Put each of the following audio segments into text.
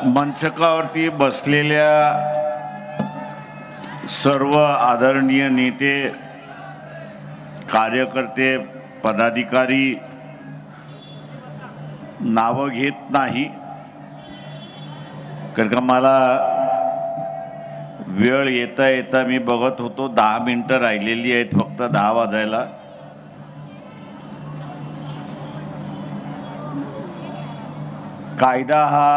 मंचकावरती बसलेल्या सर्व आदरणीय नेते, कार्यकर्ते, पदाधिकारी, नावं घेत नाही कारण का मला वेळ येता येता मी बघत होतो 10 मिनिटं राहिलेली आहेत फक्त 10 वाजायला. कायदा हा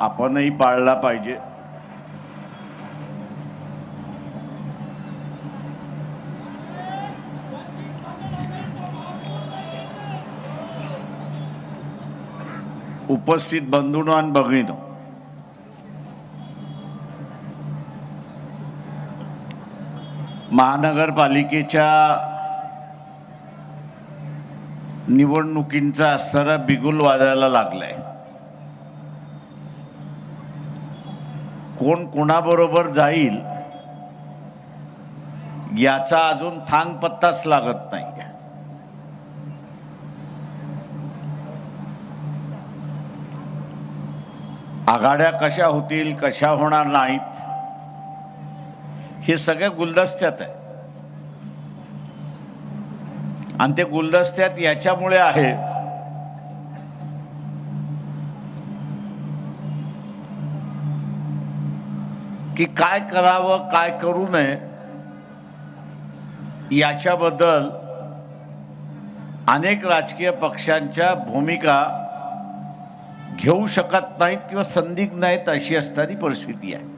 आपणही पाळला पाहिजे. उपस्थित बंधूंनो आणि भगिनींनो, महानगरपालिकेच्या निवडणुकींचा अस्तर बिगुल वाजायला लागलाय. कोण कोणाबरोबर जाईल याचा अजून थांग पत्ताच लागत नाही. आघाड्या कशा होतील, कशा होणार नाहीत, हे सगळ्या गुलदस्त्यात आहे. आणि ते गुलदस्त्यात याच्यामुळे आहे की काय करावं, काय करू नये याच्याबद्दल अनेक राजकीय पक्षांच्या भूमिका घेऊ शकत नाहीत किंवा संदिग्ध नाहीत अशी असणारी परिस्थिती आहे.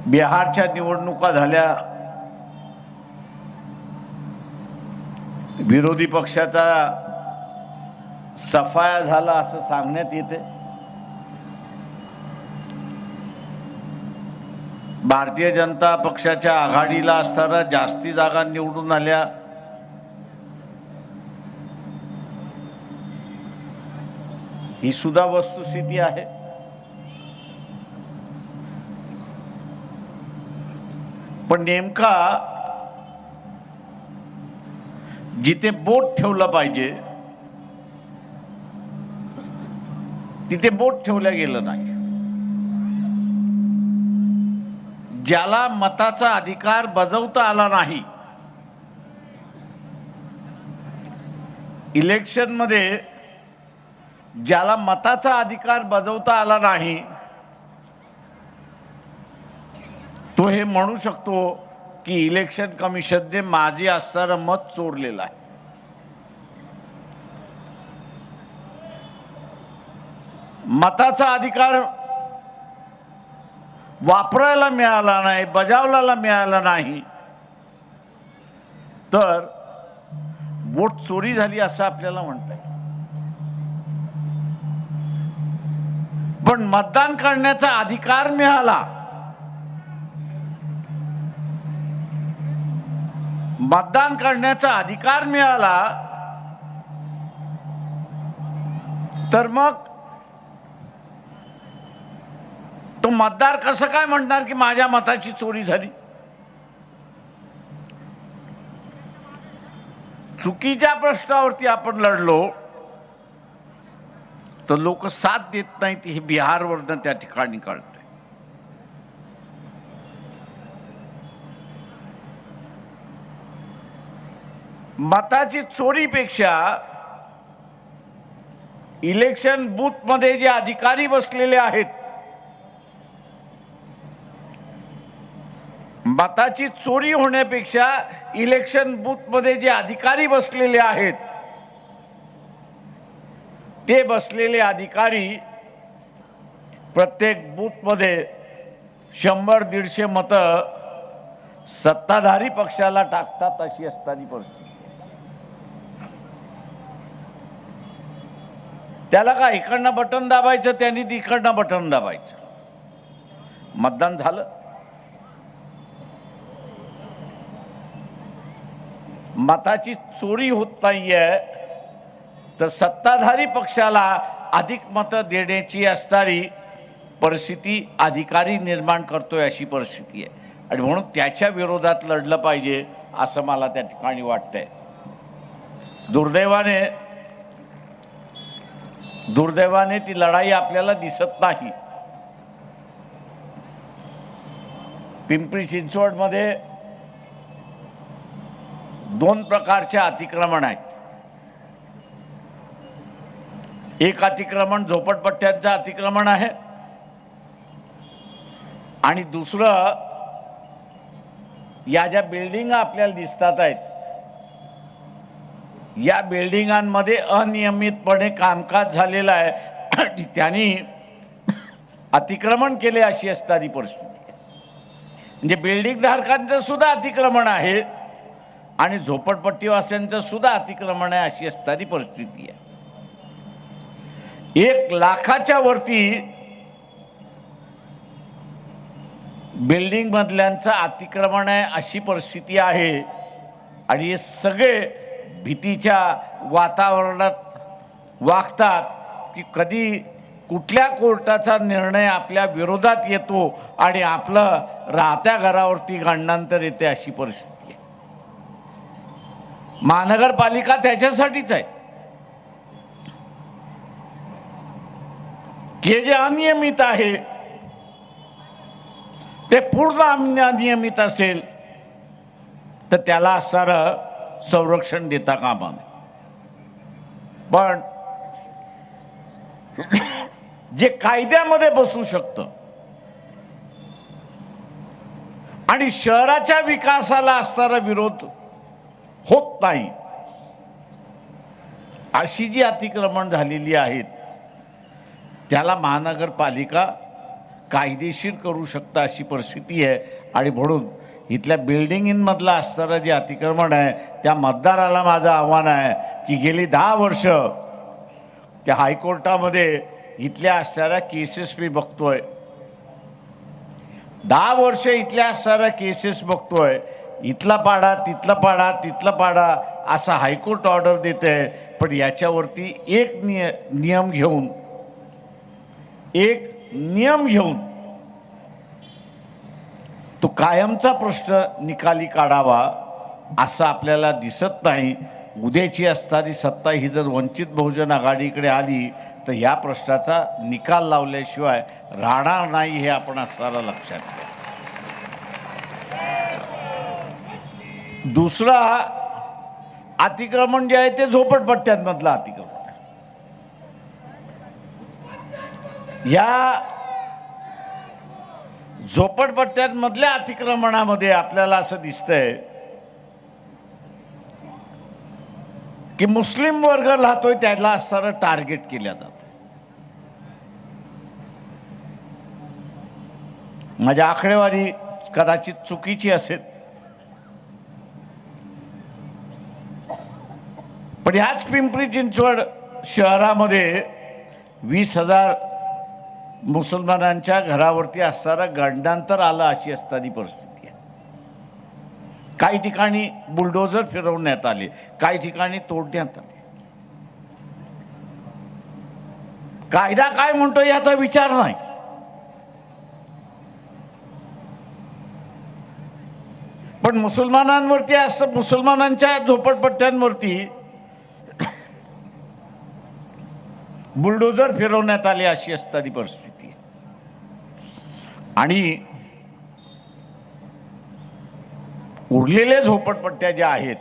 बिहारच्या निवडणुका झाल्या, विरोधी पक्षाचा सफाया झाला असं सांगण्यात येते. भारतीय जनता पक्षाच्या आघाडीला असताना जास्ती जागा निवडून आल्या. ही सुद्धा वस्तुस्थिती आहे. पण नेमका जिथे बोट ठेवलं पाहिजे तिथे बोट ठेवलं गेलं नाही. ज्याला मताचा अधिकार बजावता आला नाही, इलेक्शन मध्ये ज्याला मताचा अधिकार बजावता आला नाही, तो हे म्हणू शकतो की इलेक्शन कमिशनने माझे असणारं मत चोरलेलं आहे. मताचा अधिकार वापरायला मिळाला नाही, बजावला मिळाला नाही, तर वोट चोरी झाली असं आपल्याला म्हणता येईल. पण मतदान करण्याचा अधिकार मिळाला. मतदान करण्याचा अधिकार मिळाला तर मग तो मतदार कसं काय म्हणणार की माझ्या मताची चोरी झाली? चुकीच्या प्रश्नावरती आपण लढलो तर लोक साथ देत नाहीत, हे बिहारवरनं त्या ठिकाणी कळतंय. मताची चोरीपेक्षा इलेक्शन बूथ मध्ये जे अधिकारी बसलेले आहेत, मताची चोरी होण्यापेक्षा इलेक्शन बूथ मध्ये जे अधिकारी बसलेले आहेत, ते बसलेले अधिकारी प्रत्येक बूथ मध्ये 100-150 मतं सत्ताधारी पक्षाला टाकतात अशी असणारी परिस्थिती. त्याला का इकडनं बटन दाबायचं, त्यांनी तिकडनं बटन दाबायचं. मतदान झालं. मताची चोरी होत नाहीये तर सत्ताधारी पक्षाला अधिक मतं देण्याची असणारी परिस्थिती अधिकारी निर्माण करतोय अशी परिस्थिती आहे आणि म्हणून त्याच्या विरोधात लढलं पाहिजे असं मला त्या ठिकाणी वाटतंय. दुर्दैवाने ती लढाई आपल्याला दिसत नाही. पिंपरी चिंचवडमध्ये 2 प्रकारचे अतिक्रमण आहेत. एक अतिक्रमण झोपडपट्ट्यांचं अतिक्रमण आहे आणि दुसरं या ज्या बिल्डिंग आपल्याला दिसतात आहेत या बिल्डिंगांमध्ये अनियमितपणे कामकाज झालेलं आहे. त्यांनी अतिक्रमण केले अशी असणारी परिस्थिती आहे. म्हणजे बिल्डिंग धारकांचं सुद्धा अतिक्रमण आहे आणि झोपडपट्टीवासियांचं सुद्धा अतिक्रमण आहे अशी असणारी परिस्थिती आहे. 1 लाखाच्या वरती बिल्डिंग मधल्यांचं अतिक्रमण आहे अशी परिस्थिती आहे आणि हे सगळे भीतीच्या वातावरणात वागतात की कधी कुठल्या कोर्टाचा निर्णय आपल्या विरोधात येतो आणि आपलं राहत्या घरावरती गंडांतर येते अशी परिस्थिती आहे. महानगरपालिका त्याच्यासाठीच आहे की जे अनियमित आहे ते पूर्ण अनियमित असेल तर त्याला असणारं संरक्षण देता कामा नये. पण जे कायद्यामध्ये बसू शकतं आणि शहराच्या विकासाला असणारा विरोध होत नाही अशी जी अतिक्रमण झालेली आहेत त्याला महानगरपालिका कायदेशीर करू शकता अशी परिस्थिती आहे. आणि म्हणून इथल्या बिल्डिंगमधलं असणारं जे अतिक्रमण आहे त्या मतदाराला माझं आव्हान आहे की गेली 10 वर्ष त्या हायकोर्टामध्ये इथल्या असणाऱ्या केसेस मी बघतोय. 10 वर्ष इथल्या असणाऱ्या केसेस बघतोय. इथला पाडा तिथला पाडा तिथला पाडा असा हायकोर्ट ऑर्डर देते. पण याच्यावरती एक नियम घेऊन तो कायमचा प्रश्न निकाली काढावा असं आपल्याला दिसत नाही. उद्याची असणारी सत्ता ही जर वंचित बहुजन आघाडीकडे आली तर या प्रश्नाचा निकाल लावल्याशिवाय राहणार नाही हे आपण असणारा लक्षात घ्या. दुसरा अतिक्रमण जे आहे ते झोपडपट्ट्यांमधलं अतिक्रमण आहे. या झोपडपट्ट्यांमधल्या अतिक्रमणामध्ये आपल्याला असं दिसतंय की मुस्लिम वर्ग राहतोय त्याला असणारं टार्गेट केलं जातं. माझी आकडेवारी कदाचित चुकीची असेल पण ह्याच पिंपरी चिंचवड शहरामध्ये 20,000 मुसलमानांच्या घरावरती असणारं गंडांतर आलं अशी असणारी परिस्थिती आहे. काही ठिकाणी बुलडोझर फिरवण्यात आले, काही ठिकाणी तोडण्यात आले. कायदा काय म्हणतो याचा विचार नाही. पण मुसलमानांवरती असं मुसलमानांच्या झोपडपट्ट्यांवरती बुलडोझर फिरवण्यात आले अशी असणारी परिस्थिती. आणि उरलेल्या झोपडपट्ट्या ज्या आहेत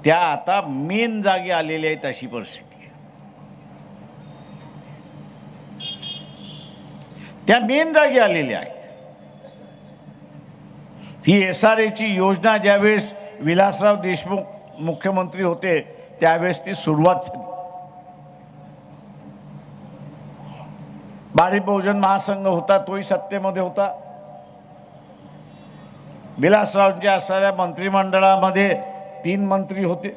त्या आता मेन जागी आलेल्या आहेत अशी परिस्थिती आहे. त्या मेन जागी आलेल्या आहेत. ही SRAची योजना ज्यावेळेस विलासराव देशमुख मुख्यमंत्री होते त्यावेळेस ती सुरुवात झाली. भारिप बहुजन महासंघ होता तोही सत्तेमध्ये होता. विलासरावांच्या असणाऱ्या मंत्रिमंडळामध्ये 3 मंत्री होते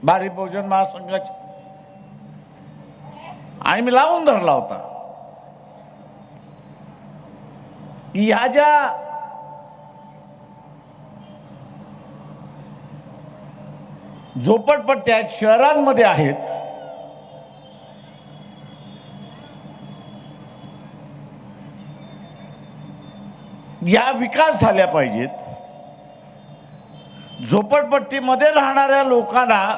भारिप बहुजन महासंघाचे आणि मी लावून धरला होता की ह्या ज्या झोपडपट्ट्या शहरांमध्ये आहेत या विकास झाल्या पाहिजेत. झोपडपट्टीमध्ये राहणाऱ्या लोकांना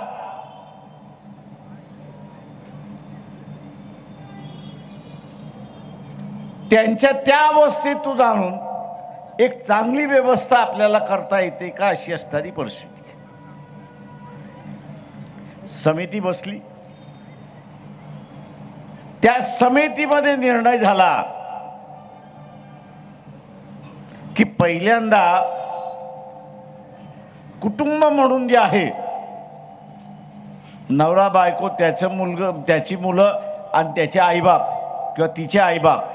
त्यांच्या त्या अवस्थेतून आणून एक चांगली व्यवस्था आपल्याला करता येते का, अशी असणारी परिस्थिती आहे. समिती बसली. त्या समितीमध्ये निर्णय झाला की पहिल्यांदा कुटुंब म्हणून जे आहे, नवरा बायको, त्याचं मुलगा, त्याची मुलं आणि त्याचे आईबाप किंवा तिचे आईबाप,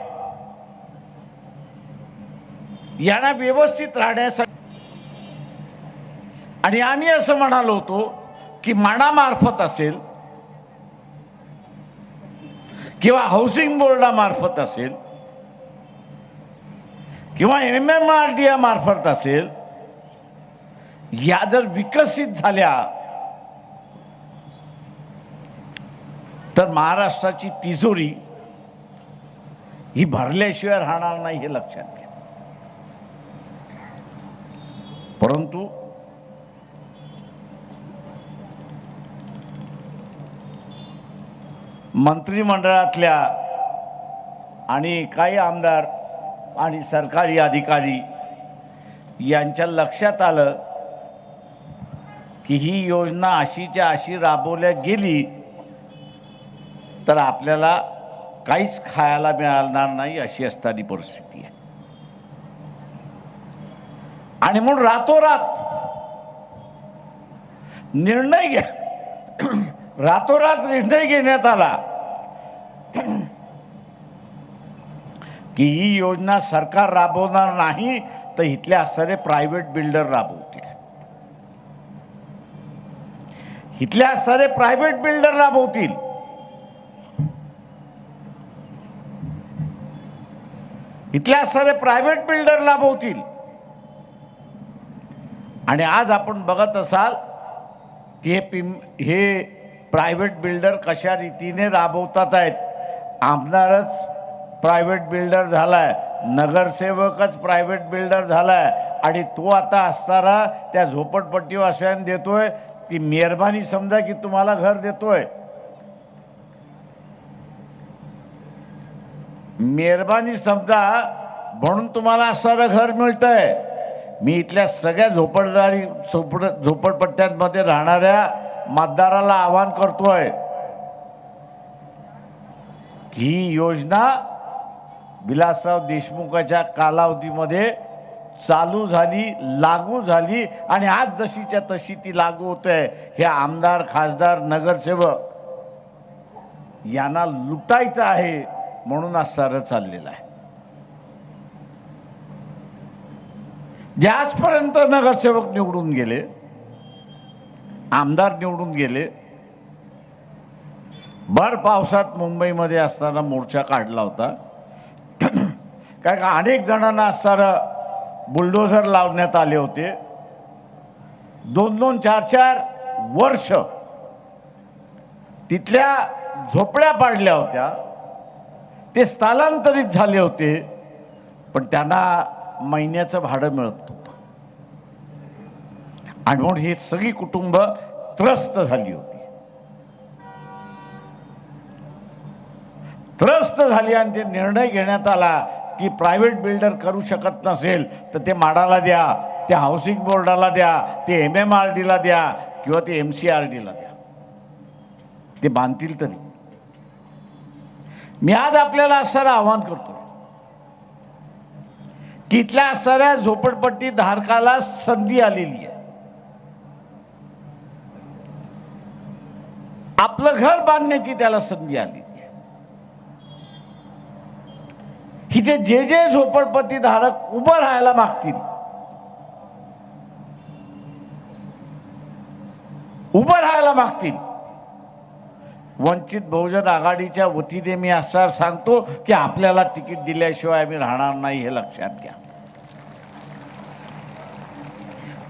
यांना व्यवस्थित राहण्यासाठी, आणि आम्ही असं म्हणालो होतो की म्हाडामार्फत असेल किंवा हाऊसिंग बोर्डामार्फत असेल किंवा MMRDA मार्फत असेल, या जर विकसित झाल्या तर महाराष्ट्राची तिजोरी ही भरल्याशिवाय राहणार नाही, हे लक्षात घ्या. परंतु मंत्रिमंडळातल्या आणि काही आमदार आणि सरकारी अधिकारी यांच्या लक्षात आलं की ही योजना अशीच्या अशी राबवल्या गेली तर आपल्याला काहीच खायला मिळणार नाही, अशी असणारी परिस्थिती आहे. आणि म्हणून रातोरात निर्णय घेण्यात आला की ही योजना सरकार राबवणार नाही तर इथले असणारे प्रायव्हेट बिल्डर राबवतील. इथले असणारे प्रायव्हेट बिल्डर राबवतील. इथले असणारे प्रायव्हेट बिल्डर राबवतील. आणि आज आपण बघत असाल की हे प्रायव्हेट बिल्डर कशा रीतीने राबवतात आहेत. आमदारच प्रायव्हेट बिल्डर झालाय, नगरसेवकच प्रायव्हेट बिल्डर झालाय, आणि तो आता असताना त्या झोपडपट्टीवासियांना देतोय की मेहरबानी समजा की तुम्हाला घर देतोय. मेहरबानी समजा म्हणून तुम्हाला असणारं घर मिळतंय. मी इथल्या सगळ्या झोपडपट्ट्यांमध्ये राहणाऱ्या मतदाराला आवाहन करतोय, ही योजना विलासराव देशमुखाच्या कालावधीमध्ये चालू झाली, लागू झाली, आणि आज जशीच्या तशी ती लागू होते. हे आमदार, खासदार, नगरसेवक यांना लुटायचं आहे म्हणून आज सारं चाललेलं आहे. जे आजपर्यंत नगरसेवक निवडून गेले, आमदार निवडून गेले, भर पावसात मुंबईमध्ये असताना मोर्चा काढला होता. काय का अनेक जणांना असताना बुलडोझर लावण्यात आले होते. 2-2, 4-4 वर्ष तिथल्या झोपड्या पाडल्या होत्या. ते स्थलांतरित झाले होते, पण त्यांना महिन्याचं भाडं मिळत नव्हतं. आणि म्हणून ही सगळी कुटुंब त्रस्त झाली होती. त्रस्त झाली आणि ते निर्णय घेण्यात आला की प्रायव्हेट बिल्डर करू शकत नसेल तर ते म्हाडाला द्या, ते हाऊसिंग बोर्डाला द्या, ते MMRDला द्या किंवा ते MCRDला द्या, ते बांधतील तरी. मी आज आपल्याला असणारं आवाहन करतो की इथल्या असणाऱ्या झोपडपट्टी धारकाला संधी आलेली आहे. आपलं घर बांधण्याची त्याला संधी आली. इथे जे झोपडपट्टी धारक उभं राहायला मागतील, वंचित बहुजन आघाडीच्या वतीने मी असं सांगतो की आपल्याला तिकीट दिल्याशिवाय आम्ही राहणार नाही, हे लक्षात घ्या.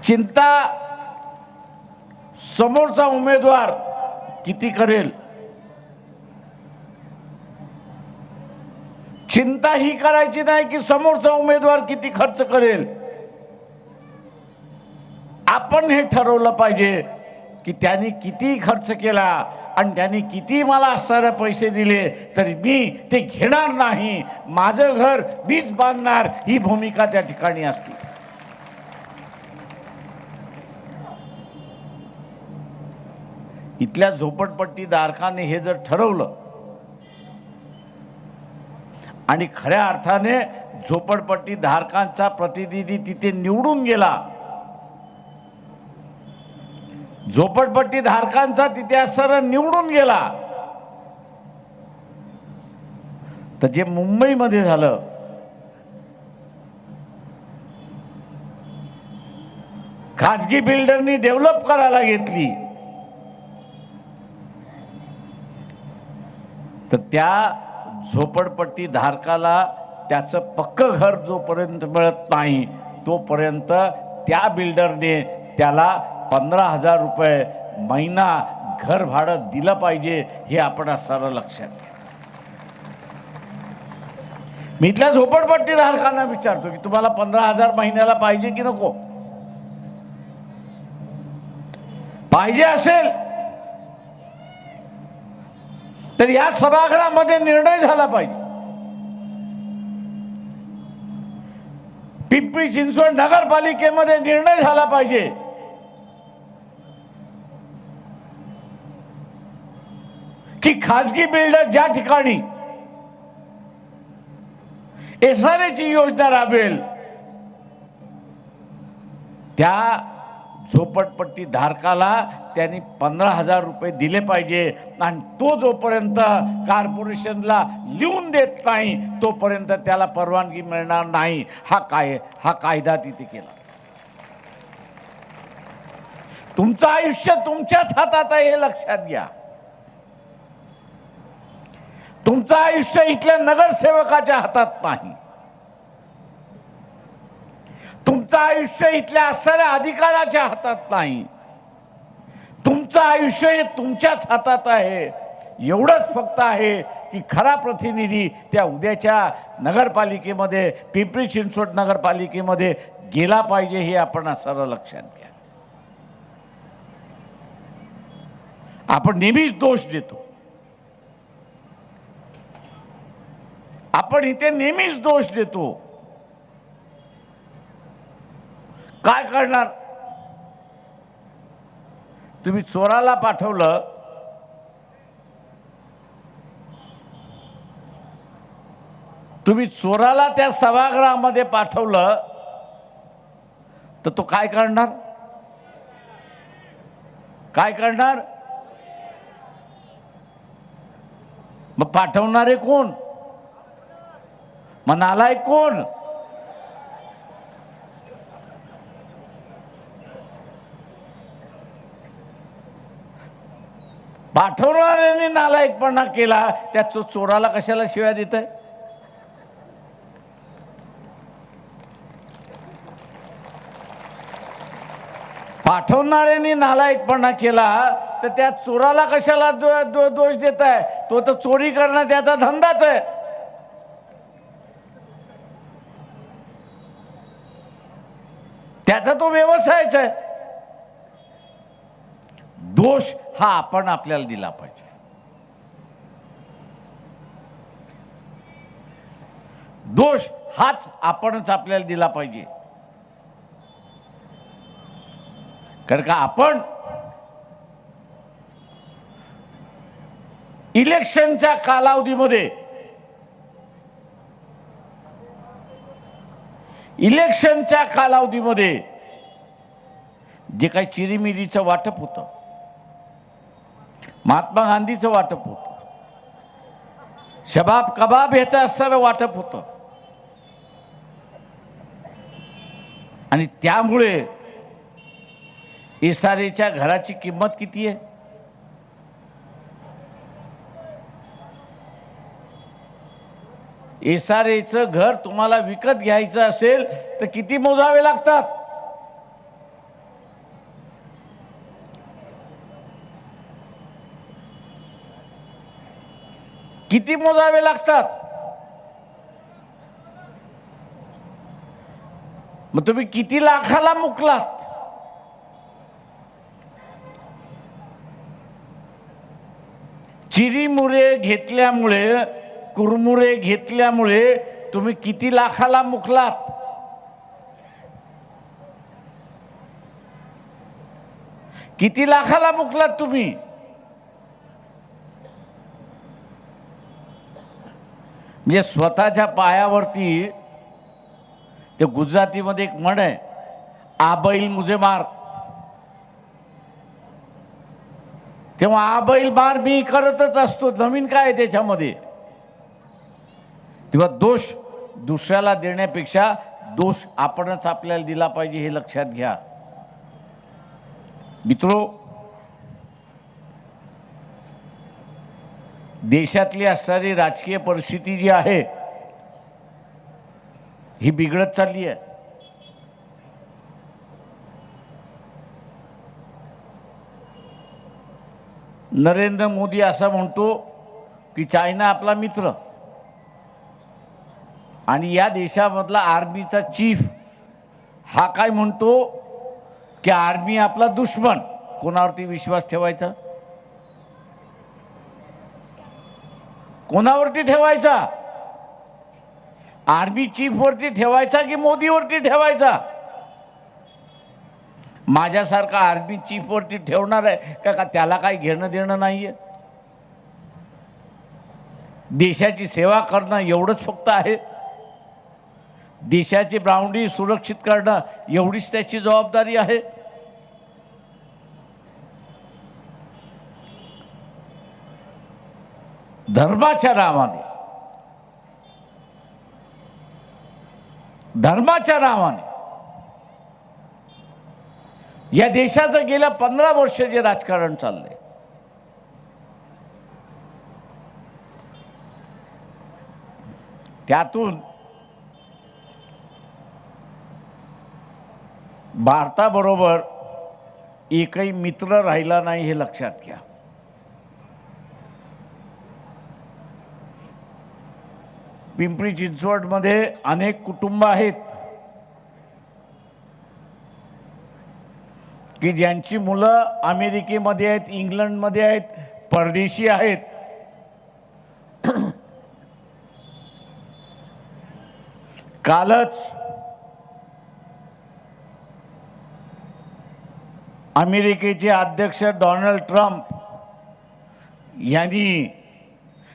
चिंता समोरचा उमेदवार किती करेल, चिंता ही करायची नाही की समोरचा उमेदवार किती खर्च करेल. आपण हे ठरवलं पाहिजे की त्यांनी किती खर्च केला आणि त्यांनी किती मला असणारे पैसे दिले तरी मी ते घेणार नाही, माझं घर मीच बांधणार, ही भूमिका त्या ठिकाणी असते. इथल्या झोपडपट्टी धारकाने हे जर ठरवलं आणि खऱ्या अर्थाने झोपडपट्टी धारकांचा प्रतिनिधी तिथे निवडून गेला, झोपडपट्टी धारकांचा तिथे असर निवडून गेला, तर जे मुंबईमध्ये झालं, खाजगी बिल्डरनी डेव्हलप करायला घेतली, तर त्या झोपडपट्टी धारकाला त्याचं पक्कं घर जोपर्यंत मिळत नाही तोपर्यंत त्या बिल्डरने त्याला 15,000 रुपये महिना घर भाडं दिलं पाहिजे, हे आपण सारं लक्षात घ्या. मी इथल्या झोपडपट्टी धारकांना विचारतो की तुम्हाला 15,000 महिन्याला पाहिजे की नको? पाहिजे असेल तर या सभागृहामध्ये निर्णय झाला पाहिजे. पिंपरी चिंचवड नगरपालिकेमध्ये निर्णय झाला पाहिजे की खासगी बिल्डर ज्या ठिकाणी एसआरएची योजना राबवेल त्या झोपडपट्टी धारकाला त्यांनी 15,000 रुपये दिले पाहिजे आणि तो जोपर्यंत कॉर्पोरेशनला लिहून देत नाही तोपर्यंत त्याला परवानगी मिळणार नाही. हा कायदा तिथे केला. तुमचं आयुष्य तुमच्याच हातात आहे हे लक्षात घ्या. तुमचं आयुष्य इथल्या नगरसेवकाच्या हातात नाही. तुमचं आयुष्य इथल्या असणाऱ्या अधिकाराच्या हातात नाही. तुमचं आयुष्य हे तुमच्याच हातात आहे. एवढंच फक्त आहे की खरा प्रतिनिधी त्या उद्याच्या नगरपालिकेमध्ये, पिंपरी चिंचवड नगरपालिकेमध्ये गेला पाहिजे, हे आपण सर्व लक्षात घ्या. आपण नेहमीच दोष देतो. आपण इथे नेहमीच दोष देतो. काय करणार? तुम्ही चोराला पाठवलं, तुम्ही चोराला त्या सभागृहामध्ये पाठवलं तर तो काय करणार? काय करणार? मग पाठवणारे कोण? मग नालायक कोण? पाठवणाऱ्याने नालायकपणा केला, त्या चोराला कशाला शिव्या देत आहे? पाठवणाऱ्याने नालायकपणा केला तर त्या चोराला कशाला दोष देत आहे? तो तर चोरी करणं त्याचा धंदाच आहे. त्याचा तो व्यवसायच आहे. दोष हा आपण आपल्याला दिला पाहिजे. दोष हाच आपणच आपल्याला दिला पाहिजे. कारण का आपण इलेक्शनच्या कालावधीमध्ये जे काही चिरीमिरीचं वाटप होतं, महात्मा गांधीचं वाटप होतं, शबाब कबाब ह्याचं असणारं वाटप होतं, आणि त्यामुळे एसआरएच्या घराची किंमत किती आहे? एसआरएचं घर तुम्हाला विकत घ्यायचं असेल तर किती मोजावे लागतात? किती मोजावे लागतात? मग तुम्ही किती लाखाला मुकलात? चिरीमुरे घेतल्यामुळे, कुरमुरे घेतल्यामुळे तुम्ही किती लाखाला मुकलात? किती लाखाला मुकलात तुम्ही? म्हणजे स्वतःच्या पायावरती, ते गुजरातीमध्ये एक म्हण आहे, आ बैल मुझे मार. तेव्हा आ बैल मार मी करतच असतो, नवीन काय आहे त्याच्यामध्ये? तेव्हा दोष दुसऱ्याला देण्यापेक्षा दोष आपणच आपल्याला दिला पाहिजे, हे लक्षात घ्या मित्रो. देशातली असणारी राजकीय परिस्थिती जी आहे ही बिघडत चालली आहे. नरेंद्र मोदी असं म्हणतो की चायना आपला मित्र, आणि या देशामधला आर्मीचा चीफ हा काय म्हणतो की आर्मी आपला दुश्मन. कोणावरती विश्वास ठेवायचा? कोणावरती ठेवायचा? आर्मी चीफ वरती ठेवायचा की मोदीवरती ठेवायचा? माझ्यासारखा आर्मी चीफ वरती ठेवणार आहे का त्याला काही घेणं देणं नाहीये? देशाची सेवा करणं एवढंच फक्त आहे. देशाची बाउंड्री सुरक्षित करणं एवढीच त्याची जबाबदारी आहे. धर्माच्या नावाने या देशाचं गेल्या 15 वर्ष जे राजकारण चाललंय, त्यातून भारताबरोबर एकही मित्र राहिला नाही, हे लक्षात घ्या. पिंपरी चिंचवडमध्ये अनेक कुटुंब आहेत की ज्यांची मुलं अमेरिकेमध्ये आहेत, इंग्लंडमध्ये आहेत, परदेशी आहेत. कालच अमेरिकेचे अध्यक्ष डोनाल्ड ट्रम्प यांनी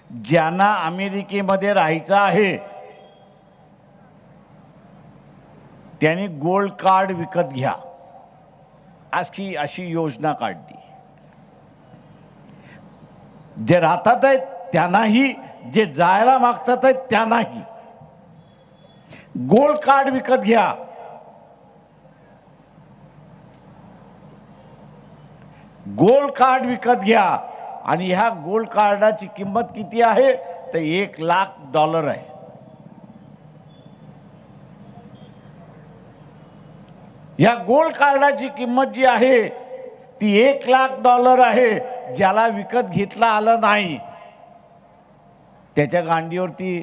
ज्यांना अमेरिकेमध्ये राहायचं आहे त्यांनी गोल्ड कार्ड विकत घ्या अशी योजना काढली. जे राहतात आहेत त्यांनाही, जे जायला मागतात आहेत त्यांनाही गोल्ड कार्ड विकत घ्या. गोल्ड कार्ड विकत घ्या. आणि ह्या गोल्ड कार्डाची किंमत किती आहे तर $1,00,000 आहे. या गोल्ड कार्डाची किंमत जी आहे ती $1,00,000 आहे. ज्याला विकत घेतला आलं नाही त्याच्या गांडीवरती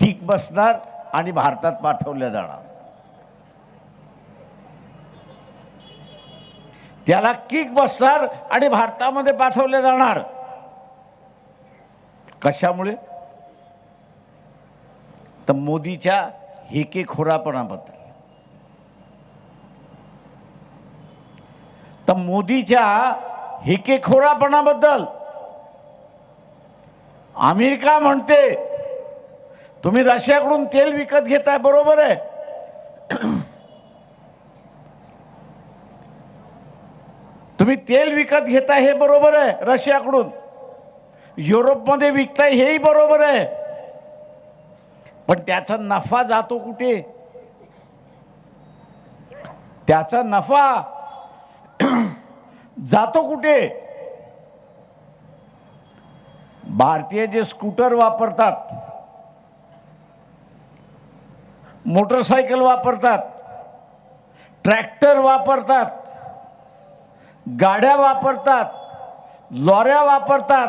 किक बसणार आणि भारतात पाठवल्या जाणार. त्याला किक बसणार आणि भारतामध्ये पाठवले जाणार. कशामुळे? तर मोदीच्या हेकेखोरापणाबद्दल. तर मोदीच्या हेकेखोरापणाबद्दल अमेरिका म्हणते तुम्ही रशियाकडून तेल विकत घेताय, बरोबर आहे. तुम्ही तेल विकत घेताय हे बरोबर आहे रशियाकडून. युरोपमध्ये विकताय हेही बरोबर आहे. पण त्याचा नफा जातो कुठे? त्याचा नफा जातो कुठे? भारतीय जे स्कूटर वापरतात, मोटरसायकल वापरतात, ट्रॅक्टर वापरतात, गाड्या वापरतात, लॉऱ्या वापरतात,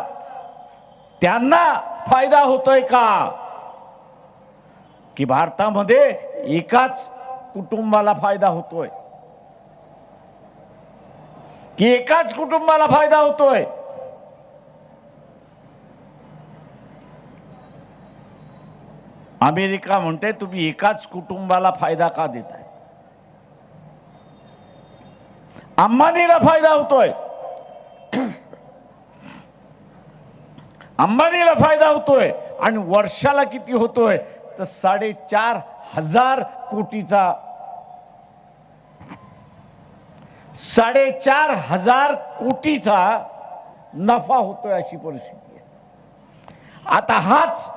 त्यांना फायदा होतोय का? की भारतामध्ये एकाच कुटुंबाला फायदा होतोय, की एकाच कुटुंबाला फायदा होतोय. अमेरिका म्हणते तुम्ही एकाच कुटुंबाला फायदा का देताय? अंबानीला फायदा होतोय, अंबानीला फायदा होतोय. आणि वर्षाला किती होतोय तर 4,500 कोटीचा, 4,500 कोटीचा नफा होतोय अशी परिस्थिती आहे. आता हाच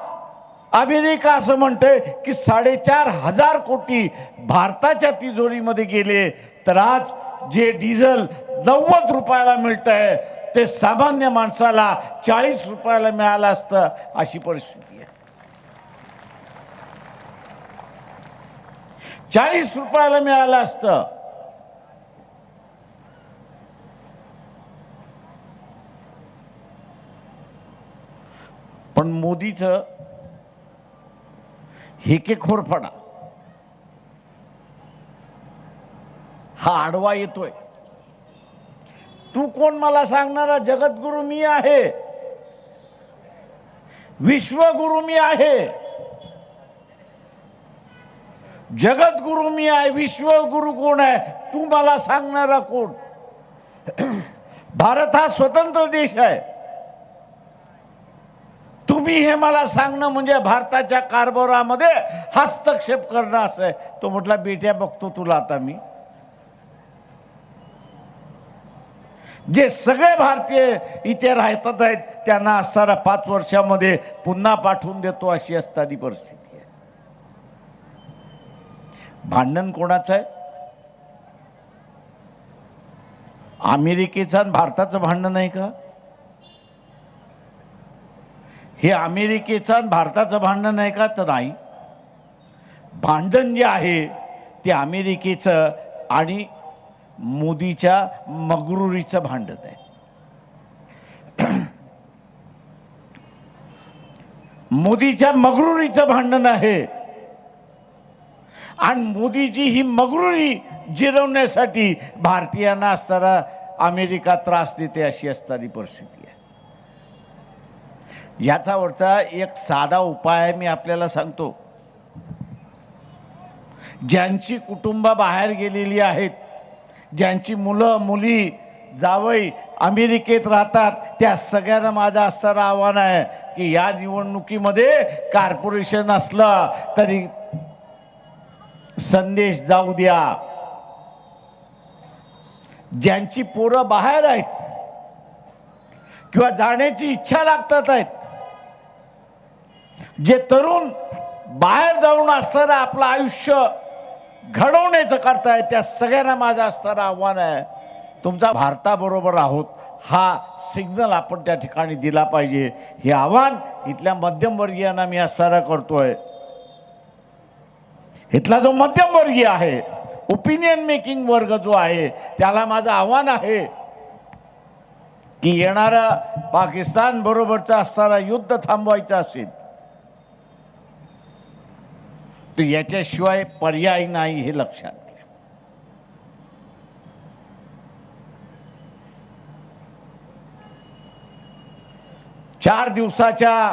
अमेरिका असं म्हणते की 4,500 कोटी भारताच्या तिजोरीमध्ये गेले, तर आज जे डिझेल 90 रुपयाला मिळत आहे ते सामान्य माणसाला 40 रुपयाला मिळालं असतं अशी परिस्थिती आहे. 40 रुपयाला मिळालं असतं. पण मोदीचं हेकेखोरपणा हा आडवा येतोय. तू कोण मला सांगणारा? जगद्गुरु मी आहे, विश्वगुरु मी आहे, जगद्गुरु मी आहे. विश्वगुरु कोण आहे? तू मला सांगणारा कोण? भारत हा स्वतंत्र देश आहे. तुम्ही हे मला सांगणं म्हणजे भारताच्या कारभारामध्ये हस्तक्षेप करणं असं आहे. तो म्हटला बेट्या बघतो तुला आता मी. जे सगळे भारतीय इथे राहतात आहेत त्यांना असणारा 5 वर्षामध्ये पुन्हा पाठवून देतो अशी असणारी परिस्थिती आहे. भांडण कोणाचं आहे? अमेरिकेचं आणि भारताचं भांडण आहे का? हे अमेरिकेचं आणि भारताचं भांडण आहे का? तर नाही. भांडण जे आहे ते अमेरिकेचं आणि मोदीच्या मगरुरीचं भांडण आहे. मोदीच्या मगरुरीचं भांडण आहे. आणि मोदीची ही मगरुरी जिरवण्यासाठी भारतीयांना असणारा अमेरिका त्रास देते अशी असणारी परिस्थिती आहे. याच्यावरचा एक साधा उपाय मी आपल्याला सांगतो. ज्यांची कुटुंब बाहेर गेलेली आहेत, ज्यांची मुलं मुली जावई अमेरिकेत राहतात, त्या सगळ्यांना माझं असणारं आव्हान आहे की या निवडणुकीमध्ये कॉर्पोरेशन असलं तरी संदेश जाऊ द्या. ज्यांची पोरं बाहेर आहेत किंवा जाण्याची इच्छा लागतात आहेत, जे तरुण बाहेर जाऊन असणारं आपलं आयुष्य घडवण्याचं करताय, त्या सगळ्यांना माझं असणारं आव्हान आहे. तुमचा भारताबरोबर आहोत हा सिग्नल आपण त्या ठिकाणी दिला पाहिजे. हे आव्हान इथल्या मध्यमवर्गीयांना मी असणारा करतोय. इथला जो मध्यमवर्गीय आहे, ओपिनियन मेकिंग वर्ग जो आहे, त्याला माझं आव्हान आहे की येणारा पाकिस्तान बरोबरचा असणारा युद्ध थांबवायचं असेल तर याच्याशिवाय पर्याय नाही, हे लक्षात घ्या. चार दिवसाच्या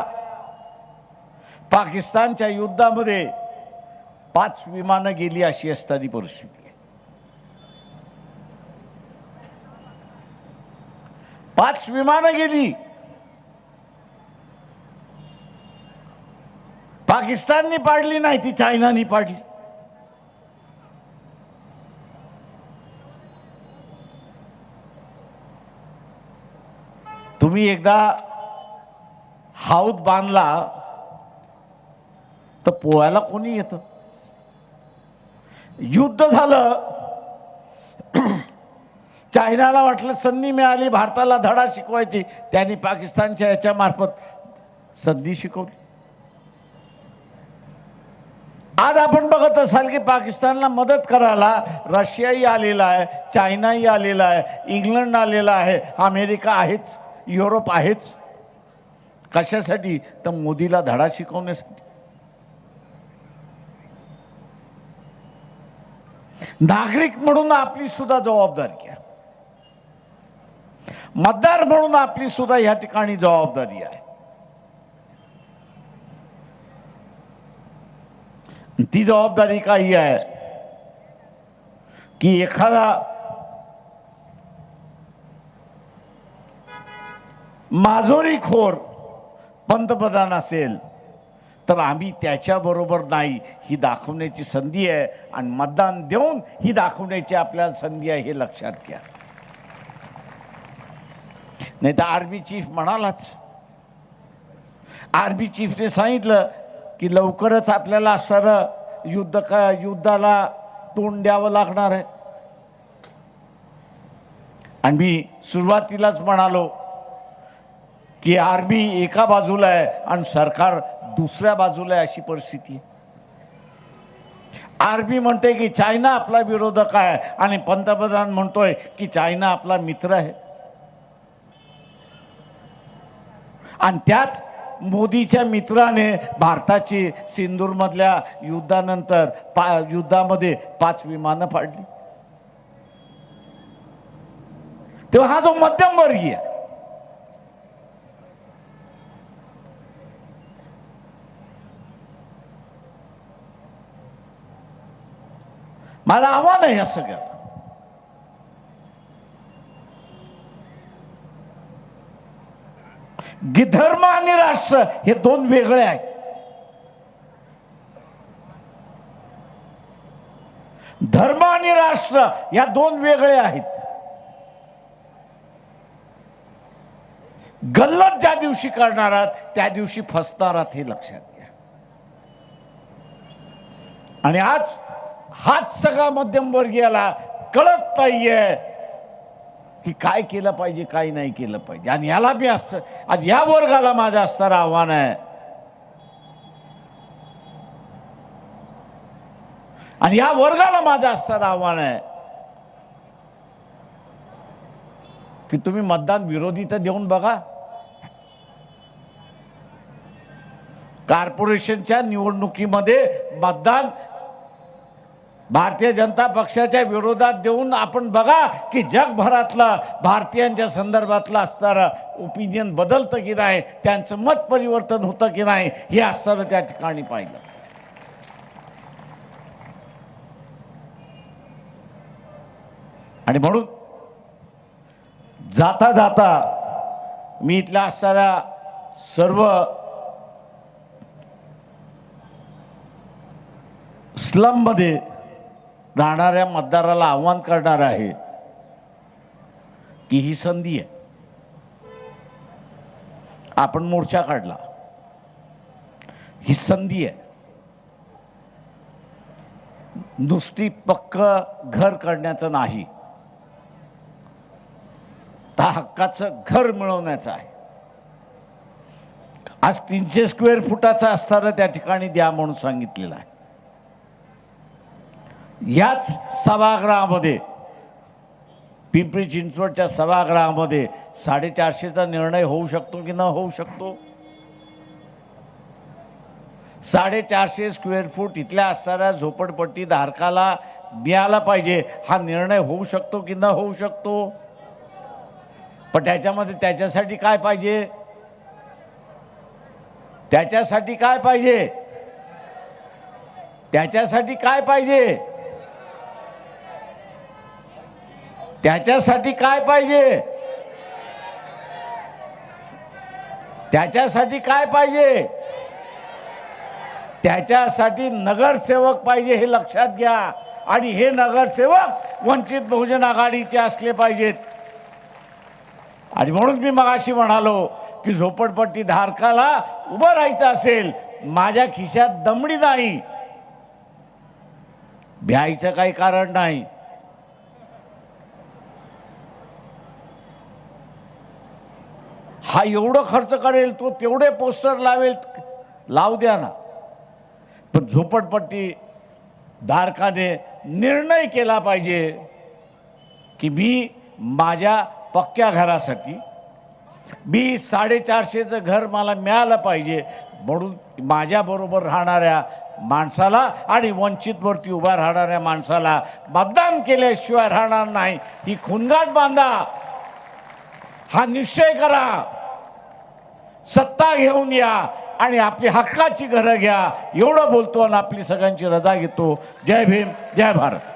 पाकिस्तानच्या युद्धामध्ये 5 विमानं गेली अशी असणारी परिस्थिती आहे. 5 विमानं गेली. पाकिस्ताननी पाडली नाही, ती चायनानी पाडली. तुम्ही एकदा हौद बांधला तर पोळ्याला कोणी येतं? युद्ध झालं, चायनाला वाटलं संधी मिळाली भारताला धडा शिकवायची, त्यांनी पाकिस्तानच्या याच्या मार्फत संधी शिकवली. आज आपण बघत असाल की पाकिस्तानला मदत करायला रशियाही आलेला आहे, चायनाही आलेला आहे, इंग्लंड आलेला आहे, अमेरिका आहेच, युरोप आहेच. कशासाठी? तर मोदीला धडा शिकवण्यासाठी. नागरिक म्हणून आपली सुद्धा जबाबदारी आहे, मतदार म्हणून आपली सुद्धा या ठिकाणी जबाबदारी आहे. ती जबाबदारी काही आहे की एखादा माजोरीखोर पंतप्रधान असेल तर आम्ही त्याच्याबरोबर नाही ही दाखवण्याची संधी आहे, आणि मतदान देऊन ही दाखवण्याची आपल्याला संधी आहे हे लक्षात घ्या. नाही तर आर्मी चीफ म्हणालाच, आर्मी चीफने सांगितलं की लवकरच आपल्याला असणारं युद्धाला तोंड द्यावं लागणार आहे. आणि मी सुरुवातीलाच म्हणालो की आर्मी एका बाजूला आहे आणि सरकार दुसऱ्या बाजूला आहे, अशी परिस्थिती आहे. आर्मी म्हणते की चायना आपला विरोधक आहे आणि पंतप्रधान म्हणतोय की चायना आपला मित्र आहे. आणि त्याच मोदीच्या मित्राने भारताची सिंदूरमधल्या युद्धानंतर युद्धामध्ये 5 विमानं फाडली. तेव्हा हा जो मध्यमवर्गीय आहे, मला आव्हान आहे या सगळ्याला. धर्म आणि राष्ट्र हे दोन वेगळे आहेत. धर्म आणि राष्ट्र या दोन वेगळे आहेत. गल्लत ज्या दिवशी करणार आहात त्या दिवशी फसणार आहात, हे लक्षात घ्या. आणि आज हाच सगळा मध्यमवर्गीयाला कळत नाहीये की काय केलं पाहिजे, काय नाही केलं पाहिजे. आणि याला मी असतं, आज या वर्गाला माझं असणारं आव्हान आहे, आणि या वर्गाला माझं असणारं आव्हान आहे की तुम्ही मतदान विरोधी तर देऊन बघा. कॉर्पोरेशनच्या निवडणुकीमध्ये मतदान भारतीय जनता पक्षाच्या विरोधात देऊन आपण बघा की जगभरातला भारतीयांच्या संदर्भातला असणारा ओपिनियन बदलतं की नाही, त्यांचं मत परिवर्तन होतं की नाही, हे असणारं त्या ठिकाणी पाहिलं. आणि म्हणून जाता जाता मी इथल्या असणाऱ्या सर्व स्लममध्ये राहणाऱ्या मतदाराला आव्हान करणार आहे की ही संधी आहे. आपण मोर्चा काढला, ही संधी आहे. नुसती पक्क घर काढण्याचं नाही, त्या हक्काचं घर मिळवण्याचं आहे. आज 300 स्क्वेअर फुटाचं असणारं त्या ठिकाणी द्या म्हणून सांगितलेलं आहे. याच सभागृहामध्ये, पिंपरी चिंचवडच्या सभागृहामध्ये 450चा निर्णय होऊ शकतो की न होऊ शकतो? 450 स्क्वेअर फूट इथल्या असणाऱ्या झोपडपट्टी धारकाला मिळाला पाहिजे, हा निर्णय होऊ शकतो की न होऊ शकतो? पण त्याच्यासाठी काय पाहिजे? त्याच्यासाठी काय पाहिजे? त्याच्यासाठी काय पाहिजे? त्याच्यासाठी काय पाहिजे? त्याच्यासाठी काय पाहिजे? त्याच्यासाठी नगरसेवक पाहिजे, हे लक्षात घ्या. आणि हे नगरसेवक वंचित बहुजन आघाडीचे असले पाहिजेत. आणि म्हणून मी मगाशी म्हणालो की झोपडपट्टी धारकाला उभं राहायचं असेल, माझ्या खिशात दमडी नाही, भ्यायचं काही कारण नाही. हा एवढं खर्च करेल, तो तेवढे पोस्टर लावेल, लावू द्या ना. पण झोपडपट्टी धारकाने निर्णय केला पाहिजे की मी माझ्या पक्क्या घरासाठी, मी 450चं घर मला मिळालं पाहिजे, म्हणून माझ्याबरोबर राहणाऱ्या माणसाला आणि वंचितवरती उभा राहणाऱ्या माणसाला मतदान केल्याशिवाय राहणार नाही, ही खुणगाठ बांधा, हा निश्चय करा, सत्ता घेऊन या आणि आपली हक्काची घरं घ्या. एवढं बोलतो आणि आपली सगळ्यांची रजा घेतो. जय भीम, जय भारत.